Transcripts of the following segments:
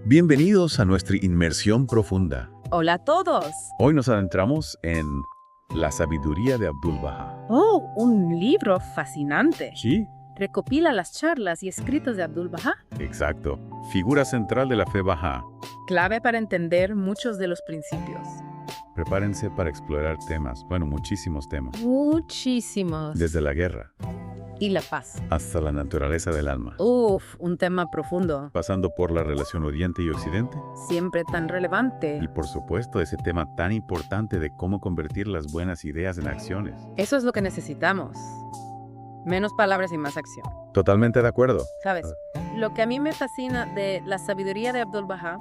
Bienvenidos a nuestra inmersión profunda. Hola a todos. Hoy nos adentramos en La sabiduría de Abdu'l-Bahá. Oh, un libro fascinante. ¿Sí? Recopila las charlas y escritos de Abdu'l-Bahá, Exacto. Figura central de la fe Bahá. clave para entender muchos de los principios. Prepárense para explorar temas, muchísimos temas. Muchísimos. Desde la guerra Y la paz. hasta la naturaleza del alma. Uf, un tema profundo, Pasando por la relación Oriente y Occidente. siempre tan relevante. Y por supuesto ese tema tan importante de cómo convertir las buenas ideas en acciones. Eso es lo que necesitamos. Menos palabras y más acción. Totalmente de acuerdo. ¿Sabes? Lo que a mí me fascina de la sabiduría de Abdu'l-Bahá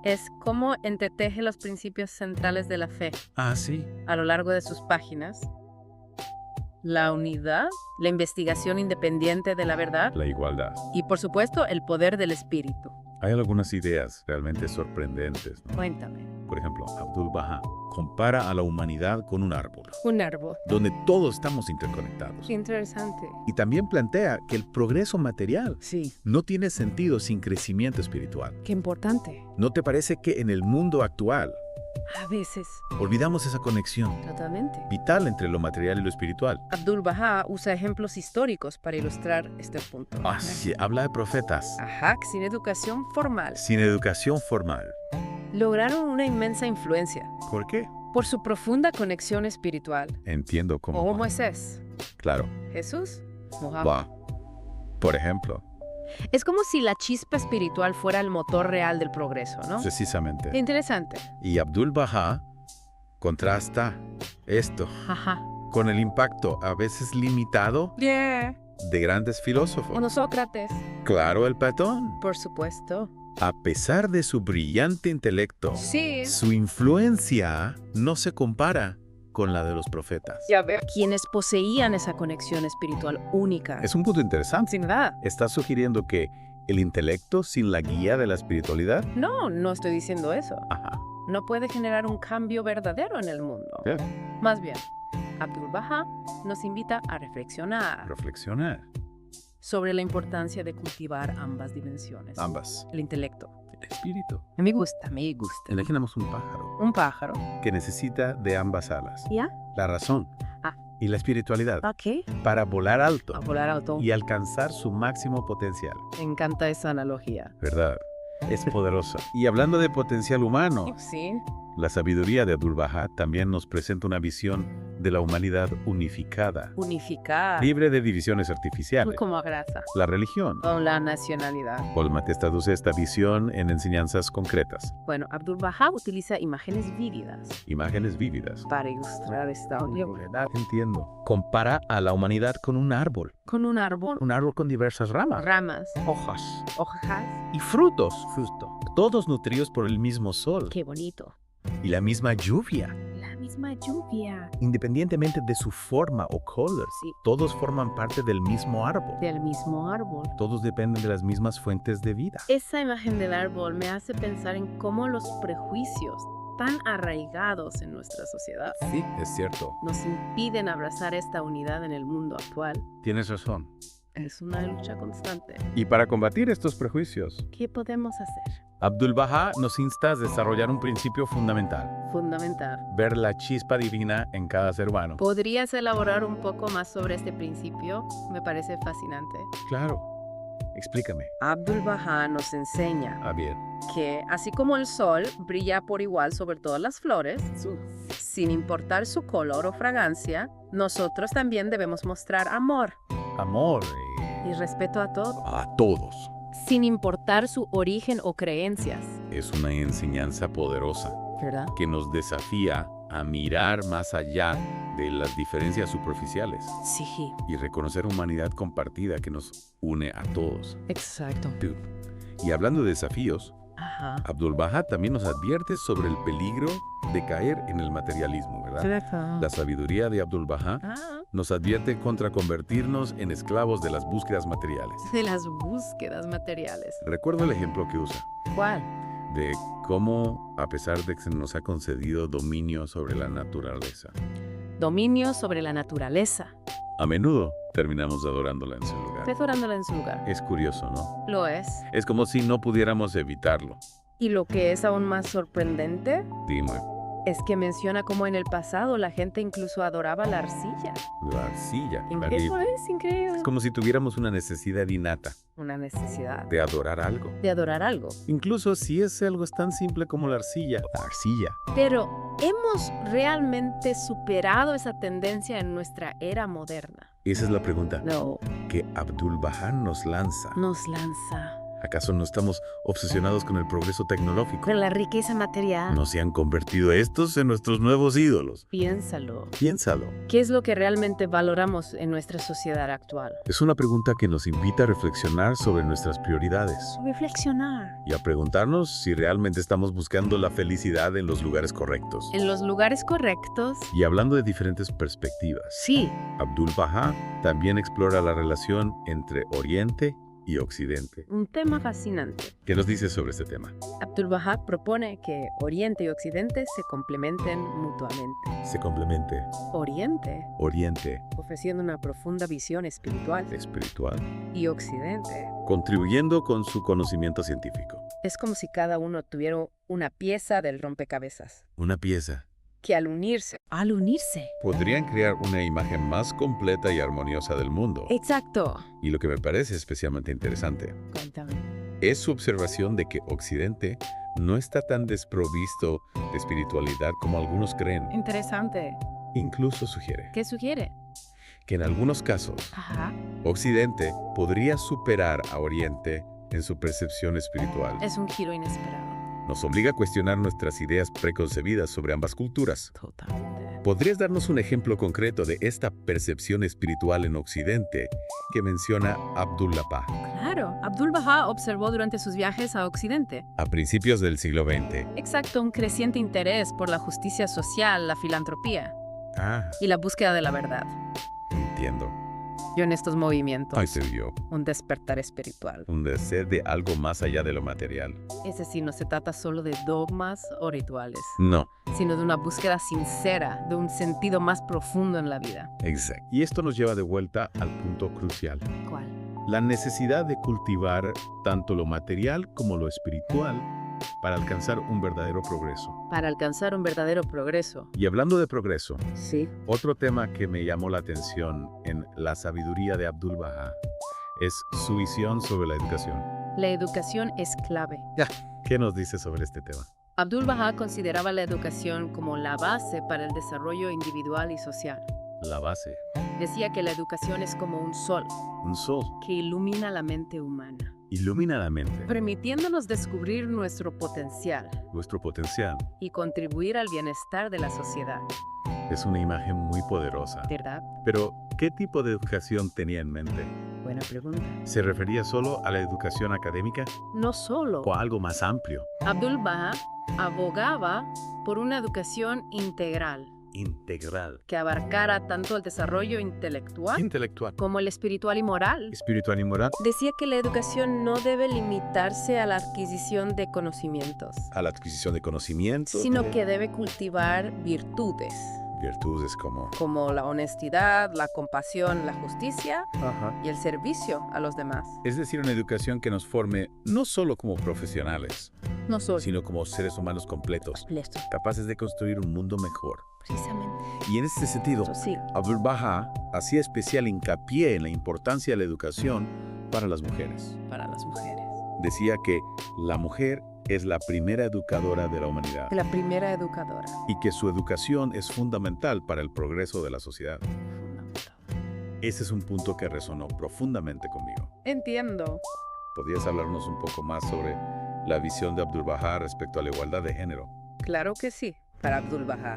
es cómo entreteje los principios centrales de la fe Ah, sí. a lo largo de sus páginas. La unidad, la investigación independiente de la verdad La igualdad. y, por supuesto, el poder del espíritu. Hay algunas ideas realmente sorprendentes, ¿no? Cuéntame. Por ejemplo, Abdu'l-Bahá compara a la humanidad con un árbol, Un árbol. donde todos estamos interconectados. Interesante. Y también plantea que el progreso material Sí. no tiene sentido sin crecimiento espiritual. Qué importante. ¿No te parece que en el mundo actual A veces. olvidamos esa conexión Totalmente. vital entre lo material y lo espiritual? Abdu'l-Bahá usa ejemplos históricos para ilustrar este punto. Sí, habla de profetas Ajá, sin educación formal. sin educación formal. Lograron una inmensa influencia ¿Por qué? por su profunda conexión espiritual. Entiendo cómo. Como Moisés, Claro. Jesús, Mohammed. Va. Por ejemplo, Es como si la chispa espiritual fuera el motor real del progreso, ¿no? precisamente. Interesante. Y Abdu'l-Bahá contrasta esto Ajá. con el impacto a veces limitado Yeah. de grandes filósofos. Bueno, Sócrates, Claro, el Platón. por supuesto. A pesar de su brillante intelecto, Sí. su influencia no se compara con la de los profetas. Ya veo. Quienes poseían esa conexión espiritual única. Es un punto interesante. Sin nada. ¿Estás sugiriendo que el intelecto sin la guía de la espiritualidad? No, no estoy diciendo eso. Ajá. No puede generar un cambio verdadero en el mundo. Bien. Más bien, Abdu'l-Bahá nos invita a reflexionar Reflexionar. sobre la importancia de cultivar ambas dimensiones. Ambas. El intelecto. El espíritu. Me gusta, me gusta. Imaginamos un pájaro Un pájaro. que necesita de ambas alas. ¿Ya? La razón Ah. y la espiritualidad Ok. para volar alto A volar auto. y alcanzar su máximo potencial. Me encanta esa analogía. ¿Verdad? Es poderosa. Y hablando de potencial humano, Sí. la sabiduría de Abdu'l-Bahá también nos presenta una visión de la humanidad unificada, Unificar. libre de divisiones artificiales. Como grasa. La religión. Con la nacionalidad. Olmate traduce esta visión en enseñanzas concretas, Bueno, Abdu'l-Bahá utiliza imágenes vívidas imágenes vívidas. para ilustrar esta unión. Entiendo. Compara a la humanidad con un árbol Con un árbol, con diversas ramas, ramas, hojas hojas. y frutos, todos nutridos por el mismo sol Qué bonito. y la misma lluvia. La misma lluvia. Independientemente de su forma o color, Sí. todos forman parte del mismo árbol. Del mismo árbol. Todos dependen de las mismas fuentes de vida. Esa imagen del árbol me hace pensar en cómo los prejuicios tan arraigados en nuestra sociedad Sí, es cierto. nos impiden abrazar esta unidad en el mundo actual. Tienes razón. Es una lucha constante. Y para combatir estos prejuicios, ¿Qué podemos hacer? Abdu'l-Bahá nos insta a desarrollar un principio fundamental: Fundamental. ver la chispa divina en cada ser humano. ¿Podrías elaborar un poco más sobre este principio? Me parece fascinante. Claro. Explícame. Abdu'l-Bahá nos enseña Bien. que, así como el sol brilla por igual sobre todas las flores, sin importar su color o fragancia, nosotros también debemos mostrar amor Amor y respeto a todos, a todos. sin importar su origen o creencias, Es una enseñanza poderosa ¿verdad? que nos desafía a mirar más allá de las diferencias superficiales Sí, y reconocer humanidad compartida que nos une a todos. exacto. Y hablando de desafíos, Ajá. Abdu'l-Bahá también nos advierte sobre el peligro de caer en el materialismo, ¿verdad? La sabiduría de Abdu'l-Bahá nos advierte contra convertirnos en esclavos de las búsquedas materiales. De las búsquedas materiales. Recuerdo el ejemplo que usa, ¿Cuál? de cómo, a pesar de que se nos ha concedido dominio sobre la naturaleza, Dominio sobre la naturaleza. a menudo terminamos adorándola en su lugar. lugar. Preparándola en su lugar. Es curioso, ¿no? Lo es. Es como si no pudiéramos evitarlo. Y lo que es aún más sorprendente Dime, es que menciona cómo en el pasado la gente incluso adoraba la arcilla. la arcilla. Eso es increíble. Es como si tuviéramos una necesidad innata Una necesidad de adorar algo. de adorar algo. Incluso si es algo tan simple como la arcilla. La arcilla. Pero ¿hemos realmente superado esa tendencia en nuestra era moderna? Esa es la pregunta No, que Abdul-Bahá nos lanza. nos lanza. ¿Acaso no estamos obsesionados con el progreso tecnológico? Con la riqueza material. ¿No se han convertido estos en nuestros nuevos ídolos? Piénsalo. Piénsalo. ¿Qué es lo que realmente valoramos en nuestra sociedad actual? Es una pregunta que nos invita a reflexionar sobre nuestras prioridades Reflexionar. y a preguntarnos si realmente estamos buscando la felicidad en los lugares correctos. En los lugares correctos. Y hablando de diferentes perspectivas, Sí. Abdul-Bahá también explora la relación entre Oriente y Occidente. Un tema fascinante. ¿Qué nos dice sobre este tema? Abdul-Bahá propone que Oriente y Occidente se complementen mutuamente. Se complemente Oriente, Oriente ofreciendo una profunda visión espiritual, espiritual, y Occidente. contribuyendo con su conocimiento científico. Es como si cada uno tuviera una pieza del rompecabezas, Una pieza. que al unirse, Podrían crear una imagen más completa y armoniosa del mundo. Exacto. Y lo que me parece especialmente interesante Cuéntame. es su observación de que Occidente no está tan desprovisto de espiritualidad como algunos creen. Interesante. Incluso sugiere ¿Qué sugiere? que en algunos casos Ajá. Occidente podría superar a Oriente en su percepción espiritual. Es un giro inesperado. Nos obliga a cuestionar nuestras ideas preconcebidas sobre ambas culturas. Totalmente. ¿Podrías darnos un ejemplo concreto de esta percepción espiritual en Occidente que menciona Abdul-Bahá Claro. Abdul-Bahá observó durante sus viajes a Occidente. a principios del siglo XX? Exacto, un creciente interés por la justicia social, la filantropía Ah, y la búsqueda de la verdad. entiendo. Yo en estos movimientos, Ay, te vio. un despertar espiritual. Un deseo de algo más allá de lo material. Es decir, no se trata solo de dogmas o rituales, No, sino de una búsqueda sincera de un sentido más profundo en la vida. exacto. Y esto nos lleva de vuelta al punto crucial. ¿Cuál? La necesidad de cultivar tanto lo material como lo espiritual para alcanzar un verdadero progreso. Para alcanzar un verdadero progreso. Y hablando de progreso, Sí. otro tema que me llamó la atención en la sabiduría de Abdul-Bahá es su visión sobre la educación. La educación es clave. ¿Qué nos dice sobre este tema? Abdul-Bahá consideraba la educación como la base para el desarrollo individual y social. La base. Decía que la educación es como un sol Un sol. que ilumina la mente humana, Ilumina la mente, permitiéndonos descubrir nuestro potencial nuestro potencial. y contribuir al bienestar de la sociedad, Es una imagen muy poderosa. ¿verdad? Pero, ¿qué tipo de educación tenía en mente? Buena pregunta. ¿Se refería solo a la educación académica No solo. o a algo más amplio? Abdul-Bahá abogaba por una educación integral Integral. que abarcara tanto el desarrollo intelectual Intelectual. como el espiritual y moral. Espiritual y moral. Decía que la educación no debe limitarse a la adquisición de conocimientos, A la adquisición de conocimiento. sino que debe cultivar virtudes, Virtudes como... como la honestidad, la compasión, la justicia Ajá. y el servicio a los demás. Es decir, una educación que nos forme no solo como profesionales, No solo. sino como seres humanos completos, Esto, capaces de construir un mundo mejor. precisamente. Y en este sentido, Eso sí. Abdul-Bahá hacía especial hincapié en la importancia de la educación para las mujeres. Para las mujeres. Decía que la mujer es la primera educadora de la humanidad La primera educadora. y que su educación es fundamental para el progreso de la sociedad. Fundamental. Ese es un punto que resonó profundamente conmigo. Entiendo. ¿Podrías hablarnos un poco más sobre la visión de Abdul-Bahá respecto a la igualdad de género? Claro que sí, para Abdul-Bahá.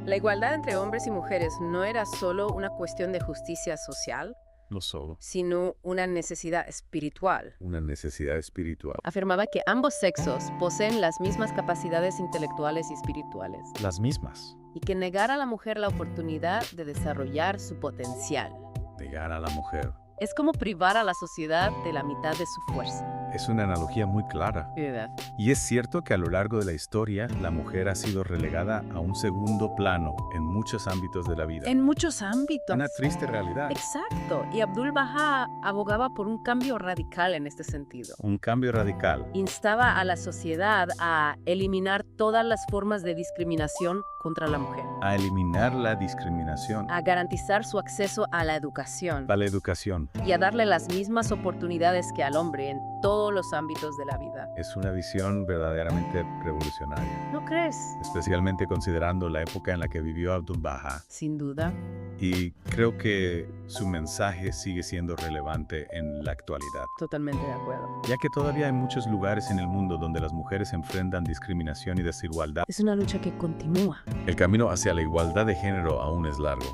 La igualdad entre hombres y mujeres no era solo una cuestión de justicia social, No solo. sino una necesidad espiritual. Una necesidad espiritual. Afirmaba que ambos sexos poseen las mismas capacidades intelectuales y espirituales, Las mismas. y que negar a la mujer la oportunidad de desarrollar su potencial Negar a la mujer. es como privar a la sociedad de la mitad de su fuerza. Es una analogía muy clara. ¿Verdad? Y es cierto que a lo largo de la historia, la mujer ha sido relegada a un segundo plano en muchos ámbitos de la vida. En muchos ámbitos. Una triste realidad. Exacto. Y Abdu'l-Bahá abogaba por un cambio radical en este sentido. Un cambio radical. Instaba a la sociedad a eliminar todas las formas de discriminación contra la mujer, A eliminar la discriminación. a garantizar su acceso a la educación A la educación. y a darle las mismas oportunidades que al hombre en todos los ámbitos de la vida. Es una visión verdaderamente revolucionaria, ¿No crees? especialmente considerando la época en la que vivió Abdu'l-Bahá. Sin duda. Y creo que su mensaje sigue siendo relevante en la actualidad, Totalmente de acuerdo. ya que todavía hay muchos lugares en el mundo donde las mujeres enfrentan discriminación y desigualdad. Es una lucha que continúa. El camino hacia la igualdad de género aún es largo,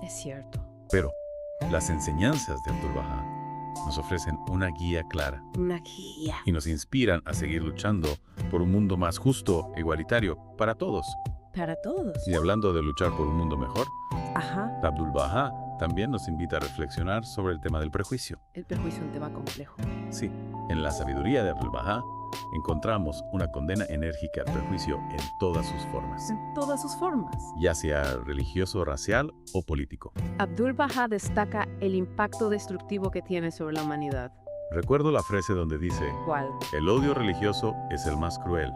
Es cierto. pero las enseñanzas de Abdu'l-Bahá nos ofrecen una guía clara Una guía. y nos inspiran a seguir luchando por un mundo más justo e igualitario para todos. Para todos. Y hablando de luchar por un mundo mejor, Ajá. Abdu'l-Bahá también nos invita a reflexionar sobre el tema del prejuicio. El prejuicio es un tema complejo. Sí, en la sabiduría de Abdu'l-Bahá encontramos una condena enérgica al prejuicio en todas sus formas, En todas sus formas. ya sea religioso, racial o político. Abdu'l-Bahá destaca el impacto destructivo que tiene sobre la humanidad. Recuerdo la frase donde dice, ¿Cuál? el odio religioso es el más cruel.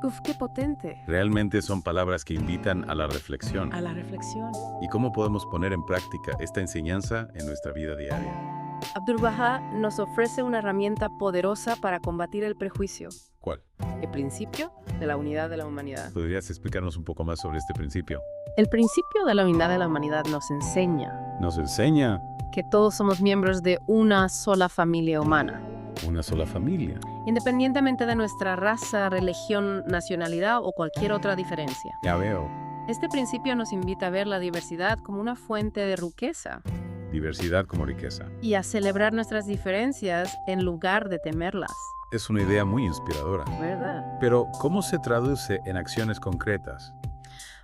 Uf, qué potente. Realmente son palabras que invitan a la reflexión. A la reflexión. ¿Y cómo podemos poner en práctica esta enseñanza en nuestra vida diaria? Abdu'l-Bahá nos ofrece una herramienta poderosa para combatir el prejuicio. ¿Cuál? El principio de la unidad de la humanidad. ¿Podrías explicarnos un poco más sobre este principio? El principio de la unidad de la humanidad nos enseña Nos enseña que todos somos miembros de una sola familia humana, una sola familia. independientemente de nuestra raza, religión, nacionalidad o cualquier otra diferencia. Ya veo. Este principio nos invita a ver la diversidad como una fuente de riqueza Diversidad como riqueza. y a celebrar nuestras diferencias en lugar de temerlas, Es una idea muy inspiradora. ¿verdad? Pero, ¿cómo se traduce en acciones concretas?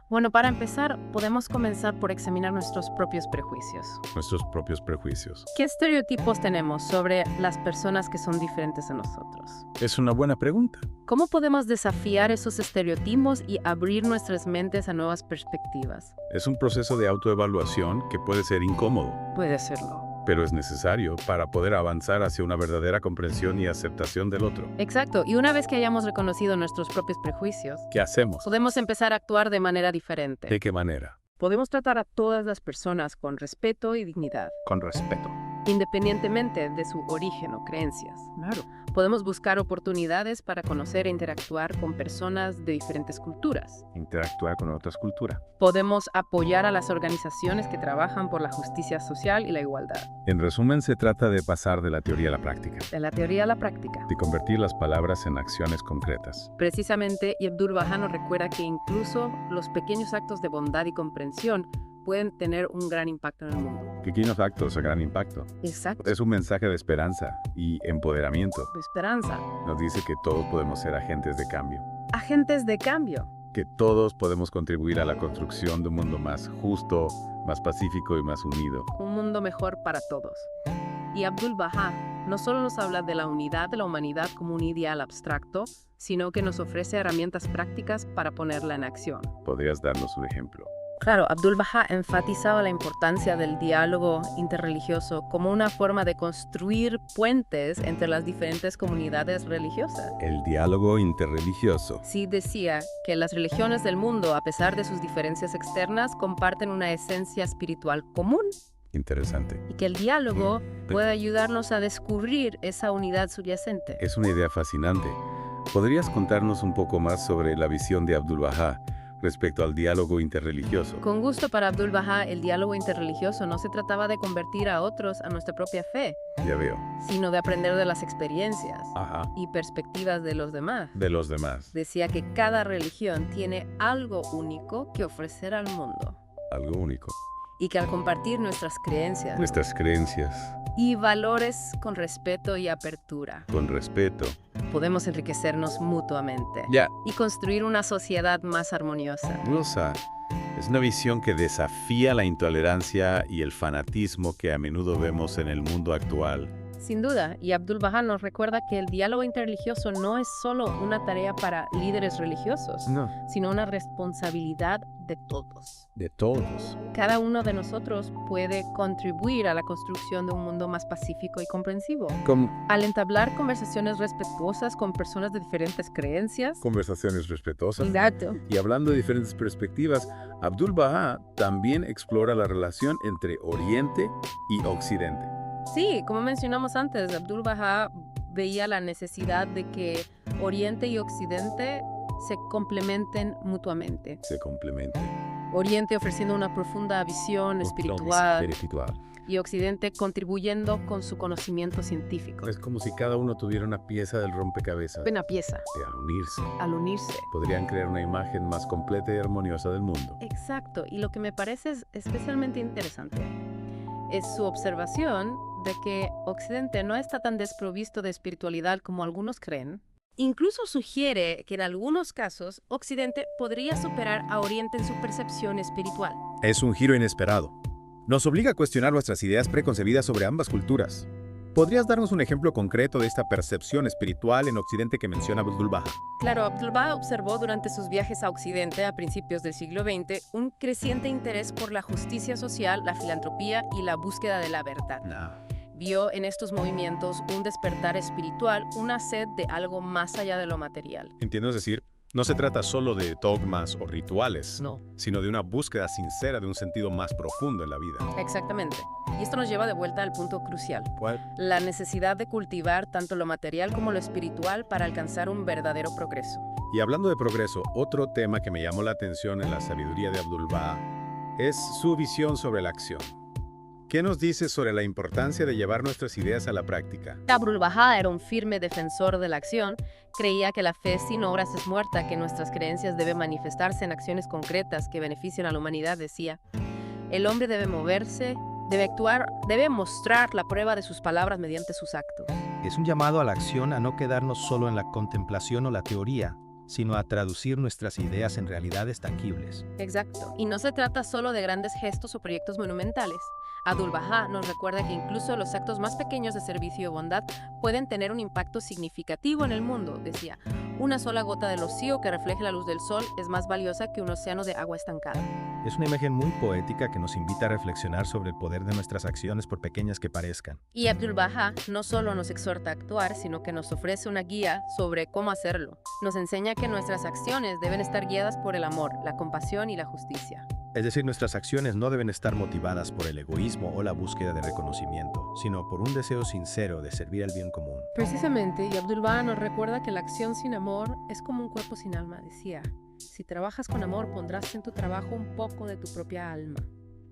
Bueno, para empezar, podemos comenzar por examinar nuestros propios prejuicios. Nuestros propios prejuicios. ¿Qué estereotipos tenemos sobre las personas que son diferentes a nosotros? Es una buena pregunta. ¿Cómo podemos desafiar esos estereotipos y abrir nuestras mentes a nuevas perspectivas? Es un proceso de autoevaluación que puede ser incómodo, Puede serlo. pero es necesario para poder avanzar hacia una verdadera comprensión y aceptación del otro. Exacto, y una vez que hayamos reconocido nuestros propios prejuicios, ¿Qué hacemos? podemos empezar a actuar de manera diferente. ¿De qué manera? Podemos tratar a todas las personas con respeto y dignidad, Con respeto. independientemente de su origen o creencias. Claro. Podemos buscar oportunidades para conocer e interactuar con personas de diferentes culturas. Interactuar con otras culturas. Podemos apoyar a las organizaciones que trabajan por la justicia social y la igualdad. En resumen, se trata de pasar de la teoría a la práctica, De la teoría a la práctica. de convertir las palabras en acciones concretas. Precisamente, y Abdu'l-Bahá nos recuerda que incluso los pequeños actos de bondad y comprensión pueden tener un gran impacto en el mundo. Pequeños actos de gran impacto. Exacto. Es un mensaje de esperanza y empoderamiento. De esperanza. Nos dice que todos podemos ser agentes de cambio, Agentes de cambio. que todos podemos contribuir a la construcción de un mundo más justo, más pacífico y más unido. Un mundo mejor para todos. Y Abdu'l-Bahá no solo nos habla de la unidad de la humanidad como un ideal abstracto, sino que nos ofrece herramientas prácticas para ponerla en acción. ¿Podrías darnos un ejemplo? Claro, Abdu'l-Bahá enfatizaba la importancia del diálogo interreligioso como una forma de construir puentes entre las diferentes comunidades religiosas. El diálogo interreligioso. Sí decía que las religiones del mundo, a pesar de sus diferencias externas, comparten una esencia espiritual común Interesante. y que el diálogo puede ayudarnos a descubrir esa unidad subyacente. Es una idea fascinante. ¿Podrías contarnos un poco más sobre la visión de Abdu'l-Bahá respecto al diálogo interreligioso? Con gusto, para Abdu'l-Bahá, el diálogo interreligioso no se trataba de convertir a otros a nuestra propia fe, Ya veo. sino de aprender de las experiencias Ajá. y perspectivas de los demás. De los demás. Decía que cada religión tiene algo único que ofrecer al mundo Algo único. y que al compartir nuestras creencias Nuestras creencias, y valores con respeto y apertura, con respeto. podemos enriquecernos mutuamente Ya. y construir una sociedad más armoniosa. Rosa, es una visión que desafía la intolerancia y el fanatismo que a menudo vemos en el mundo actual. Sin duda, y Abdu'l-Bahá nos recuerda que el diálogo interreligioso no es solo una tarea para líderes religiosos, No. sino una responsabilidad de todos. De todos. Cada uno de nosotros puede contribuir a la construcción de un mundo más pacífico y comprensivo. Al entablar conversaciones respetuosas con personas de diferentes creencias. Conversaciones respetuosas. Exacto. Y hablando de diferentes perspectivas, Abdu'l-Bahá también explora la relación entre Oriente y Occidente. Sí, como mencionamos antes, Abdu'l-Bahá veía la necesidad de que Oriente y Occidente se complementen mutuamente. Se complementan. Oriente ofreciendo una profunda visión espiritual y Occidente contribuyendo con su conocimiento científico. Es como si cada uno tuviera una pieza del rompecabezas. Una pieza. Y al unirse, Al unirse. podrían crear una imagen más completa y armoniosa del mundo. Exacto. Y lo que me parece especialmente interesante es su observación de que Occidente no está tan desprovisto de espiritualidad como algunos creen. Incluso sugiere que en algunos casos Occidente podría superar a Oriente en su percepción espiritual. Es un giro inesperado. Nos obliga a cuestionar nuestras ideas preconcebidas sobre ambas culturas. ¿Podrías darnos un ejemplo concreto de esta percepción espiritual en Occidente que menciona Abdu'l-Bahá? Claro, Abdu'l-Bahá observó durante sus viajes a Occidente a principios del siglo XX un creciente interés por la justicia social, la filantropía y la búsqueda de la verdad. Vio en estos movimientos un despertar espiritual, una sed de algo más allá de lo material. Entiendo, es decir, no se trata solo de dogmas o rituales, No. sino de una búsqueda sincera de un sentido más profundo en la vida. Exactamente. Y esto nos lleva de vuelta al punto crucial. ¿Cuál? La necesidad de cultivar tanto lo material como lo espiritual para alcanzar un verdadero progreso. Y hablando de progreso, otro tema que me llamó la atención en la sabiduría de Abdu'l-Bahá es su visión sobre la acción. ¿Qué nos dice sobre la importancia de llevar nuestras ideas a la práctica? Abdu'l-Bahá era un firme defensor de la acción. Creía que la fe sin obras es muerta, que nuestras creencias deben manifestarse en acciones concretas que beneficien a la humanidad, decía. El hombre debe moverse, debe actuar, debe mostrar la prueba de sus palabras mediante sus actos. Es un llamado a la acción, a no quedarnos solo en la contemplación o la teoría, sino a traducir nuestras ideas en realidades tangibles. Exacto. Y no se trata solo de grandes gestos o proyectos monumentales. Abdu'l-Bahá nos recuerda que incluso los actos más pequeños de servicio y bondad pueden tener un impacto significativo en el mundo, decía. Una sola gota de rocío que refleje la luz del sol es más valiosa que un océano de agua estancada. Es una imagen muy poética que nos invita a reflexionar sobre el poder de nuestras acciones, por pequeñas que parezcan. Y Abdu'l-Bahá no solo nos exhorta a actuar, sino que nos ofrece una guía sobre cómo hacerlo. Nos enseña que nuestras acciones deben estar guiadas por el amor, la compasión y la justicia. Es decir, nuestras acciones no deben estar motivadas por el egoísmo o la búsqueda de reconocimiento, sino por un deseo sincero de servir al bien común. Precisamente, y Abdu'l-Bahá nos recuerda que la acción sin amor es como un cuerpo sin alma, decía. Si trabajas con amor, pondrás en tu trabajo un poco de tu propia alma.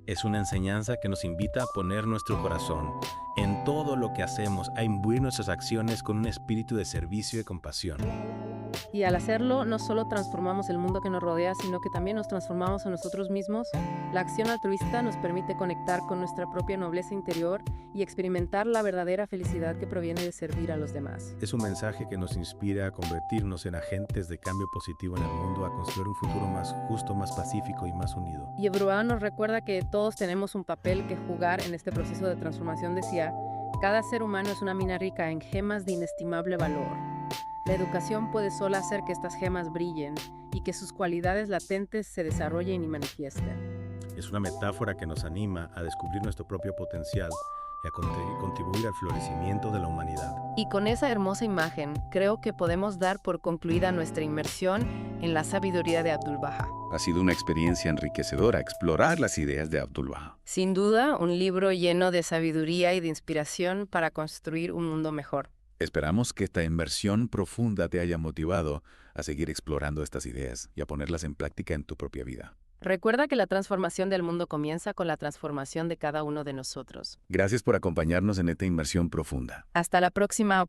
Es una enseñanza que nos invita a poner nuestro corazón en todo lo que hacemos, a imbuir nuestras acciones con un espíritu de servicio y compasión. Y al hacerlo, no solo transformamos el mundo que nos rodea, sino que también nos transformamos a nosotros mismos. La acción altruista nos permite conectar con nuestra propia nobleza interior y experimentar la verdadera felicidad que proviene de servir a los demás. Es un mensaje que nos inspira a convertirnos en agentes de cambio positivo en el mundo, a construir un futuro más justo, más pacífico y más unido. Y Abdu'l-Bahá nos recuerda que todos tenemos un papel que jugar en este proceso de transformación, decía. Cada ser humano es una mina rica en gemas de inestimable valor. La educación puede sola hacer que estas gemas brillen y que sus cualidades latentes se desarrollen y manifiesten. Es una metáfora que nos anima a descubrir nuestro propio potencial y a contribuir al florecimiento de la humanidad. Y con esa hermosa imagen, creo que podemos dar por concluida nuestra inmersión en la sabiduría de Abdu'l-Bahá. Ha sido una experiencia enriquecedora explorar las ideas de Abdu'l-Bahá. Sin duda, un libro lleno de sabiduría y de inspiración para construir un mundo mejor. Esperamos que esta inmersión profunda te haya motivado a seguir explorando estas ideas y a ponerlas en práctica en tu propia vida. Recuerda que la transformación del mundo comienza con la transformación de cada uno de nosotros. Gracias por acompañarnos en esta inmersión profunda. Hasta la próxima.